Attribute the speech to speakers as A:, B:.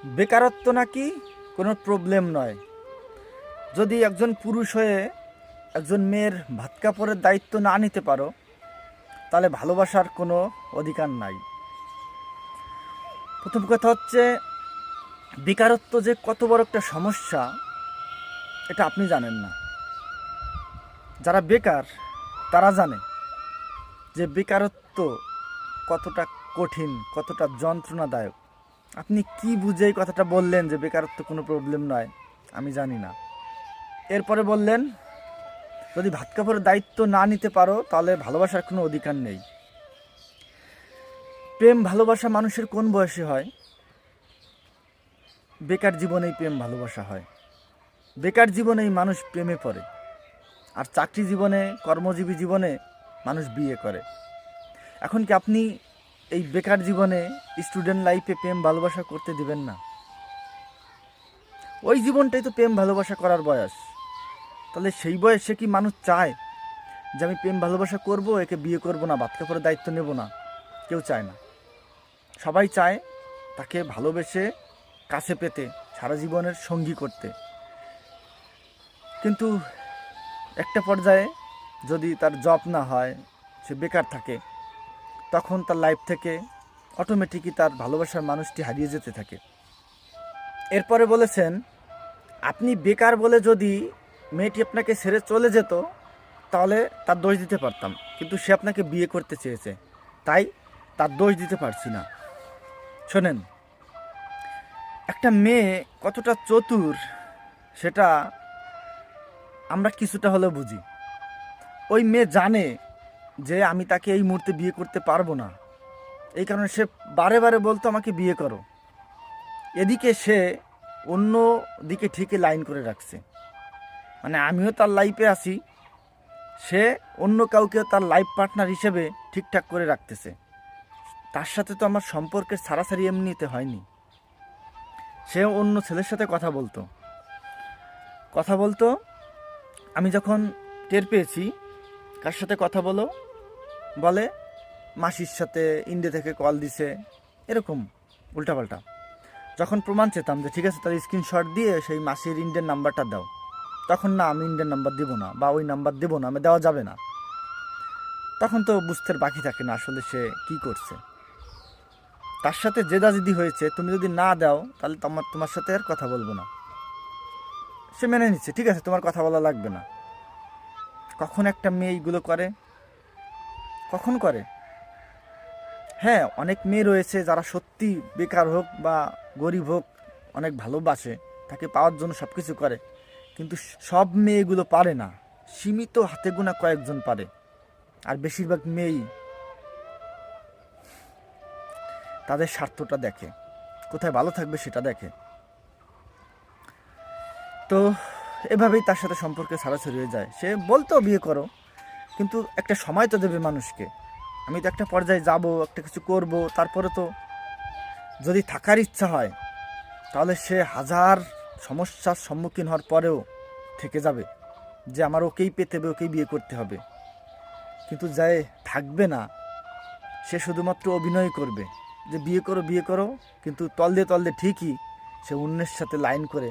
A: বেকারত্ব নাকি কোনো প্রবলেম নয়। যদি একজন পুরুষ হয়ে একজন মেয়ের ভাত কাপড়ের দায়িত্ব না নিতে পারো, তাহলে ভালোবাসার কোনো অধিকার নাই। প্রথম কথা হচ্ছে, বেকারত্ব যে কত বড় একটা সমস্যা এটা আপনি জানেন না। যারা বেকার তারা জানে যে বেকারত্ব কতটা কঠিন, কতটা যন্ত্রণাদায়ক। আপনি কি বুঝে এই কথাটা বললেন যে বেকারত্ব কোনো প্রবলেম নয়? আমি জানি না। এরপরে বললেন, যদি ভাত কাপড়ের দায়িত্ব না নিতে পারো তাহলে ভালোবাসার কোনো অধিকার নেই। প্রেম ভালোবাসা মানুষের কোন বয়সে হয়? বেকার জীবনেই প্রেম ভালোবাসা হয়। বেকার জীবনেই মানুষ প্রেমে পড়ে, আর চাকরি জীবনে, কর্মজীবী জীবনে মানুষ বিয়ে করে। এখন কি আপনি এই বেকার জীবনে, স্টুডেন্ট লাইফে প্রেম ভালোবাসা করতে দিবেন না? ওই জীবনটাই তো প্রেম ভালোবাসা করার বয়স। তাহলে সেই বয়সে কি মানুষ চায় যে আমি প্রেম ভালোবাসা করব, একে বিয়ে করব না, ভাত কাপড়ের দায়িত্ব নেব না? কেউ চায় না। সবাই চায় তাকে ভালোবেসে কাছে পেতে, সারা জীবনের সঙ্গী করতে। কিন্তু একটা পর্যায়ে যদি তার জব না হয়, সে বেকার থাকে, তখন তার লাইফ থেকে অটোমেটিকই তার ভালোবাসার মানুষটি হারিয়ে যেতে থাকে। এরপরে বলেছেন, আপনি বেকার বলে যদি মেয়েটি আপনাকে ছেড়ে চলে যেত তাহলে তার দোষ দিতে পারতাম, কিন্তু সে আপনাকে বিয়ে করতে চেয়েছে, তাই তার দোষ দিতে পারছি না। শোনেন, একটা মেয়ে কতটা চতুর সেটা আমরা কিছুটা হলেও বুঝি। ওই মেয়ে জানে যে আমি তাকে এই মুহূর্তে বিয়ে করতে পারবো না, এই কারণে সে বারে বারে বলতো আমাকে বিয়ে করো। এদিকে সে অন্য দিকে ঠিকই লাইন করে রাখছে, মানে আমিও তার লাইফে আছি, সে অন্য কাউকে তার লাইফ পার্টনার হিসেবে ঠিকঠাক করে রাখতেছে। তার সাথে তো আমার সম্পর্কের ছাড়াছাড়ি এমনিতে হয়নি। সে অন্য ছেলের সাথে কথা বলতো। আমি যখন টের পেয়েছি কার সাথে কথা বলে মাসির সাথে ইন্ডিয়া থেকে কল দিছে, এরকম উল্টাপাল্টা। যখন প্রমাণ চেতাম যে ঠিক আছে, তার স্ক্রিনশট দিয়ে সেই মাসির ইন্ডিয়ান নাম্বারটা দাও, তখন না, আমি ইন্ডিয়ান নাম্বার দেবো না, বা ওই নাম্বার দেবো না, আমি দেওয়া যাবে না। তখন তো বুঝতে বাকি থাকে না আসলে সে কি করছে। তার সাথে জেদাজেদি হয়েছে, তুমি যদি না দাও তাহলে তোমার সাথে আর কথা বলবো না। সে মেনে নিচ্ছে, ঠিক আছে, তোমার কথা বলা লাগবে না। কখন একটা মেয়ে এইগুলো করে? কখন করে? হ্যাঁ, অনেক মেয়ে রয়েছে যারা সত্যি বেকার হোক বা গরিব হোক, অনেক ভালোবাসে, তাকে পাওয়ার জন্য সব কিছু করে, কিন্তু সব মেয়েগুলো পারে না। সীমিত হাতে গোনা কয়েকজন পারে, আর বেশিরভাগ মেয়েই তাদের স্বার্থটা দেখে, কোথায় ভালো থাকবে সেটা দেখে। তো এভাবেই তার সাথে সম্পর্কে ছাড়াছাড়ি হয়ে যায়। সে বলতো বিয়ে করো, কিন্তু একটা সময় তো দেবে মানুষকে। আমি তো একটা পর্যায়ে যাব, একটা কিছু করব, তারপরে তো যদি থাকার ইচ্ছা হয় তাহলে সে হাজার সমস্যার সম্মুখীন হওয়ার পরেও থেকে যাবে যে আমার ওকেই পেতে হবে, ওকেই বিয়ে করতে হবে। কিন্তু যাই থাকবে না, সে শুধুমাত্র অভিনয় করবে যে বিয়ে করো, কিন্তু তল দিয়ে ঠিকই সে অন্যের সাথে লাইন করে